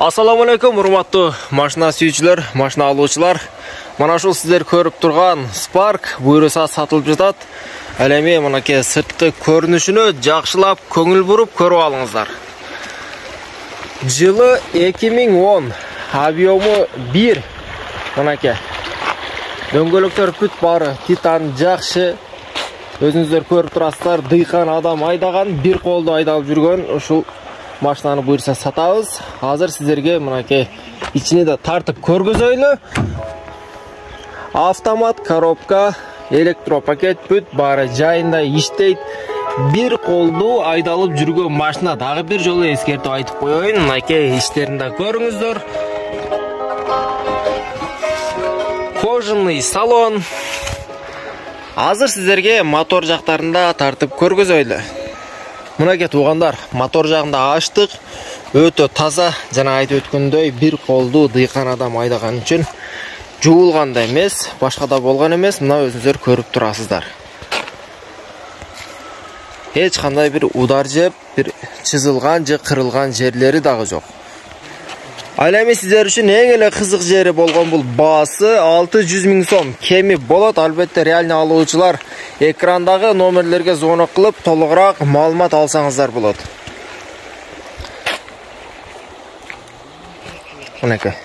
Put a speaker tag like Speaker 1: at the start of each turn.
Speaker 1: Assalamu alaikum, урматтуу машина сүйүүчүлөр, машина алуучулар. Мына ушул сиздер көрүп турган Spark буйруса сатылып жатат. Ал эми мынакей сырткы көрүнүшүнө жакшылап көңүл буруп көрүп алыңыздар. Жылы 2010, объему 1. Мынакей. Дөңгөлөктөр бүт бары титан жакшы. Өзүңүздөр көрүп турасыздар, дыйкан адам айдаган, бир колду айдалып жүргөн ушул машинаны буйруса сатабыз. Азыр сиздерге мынакей ичине да тартып көргөзөйлү. Автомат коробка, электропакет бүт бары жайында иштейт. Бир колду айдалып жүргөн машина. Дагы бир жолу эскертип айтып коеюн, мынакей иштерин да көрүңүздөр. Кожаный салон. Азыр сиздерге мотор жактарында тартып көргөзөйлү. Мынакей туугандар, мотор жагында ачтык. Өтө таза, жана айтып өткөндөй, бир колду дыйкан адам айдаган үчүн жуулган да эмес, башка да болгон эмес. Мына өзүңүздөр көрүп турасыздар. Эч кандай бир удар жеп, бир чызылган же кырылган жерлери дагы жок. Ал эми сиздер үчүн эң эле кызык жери болгон бул баасы 600 000 сом кеми болот. Албетте реально алуучулар экрандагы номерлерге звонок кылып толугураак маалымат алсаңыздар болот. Мынакей.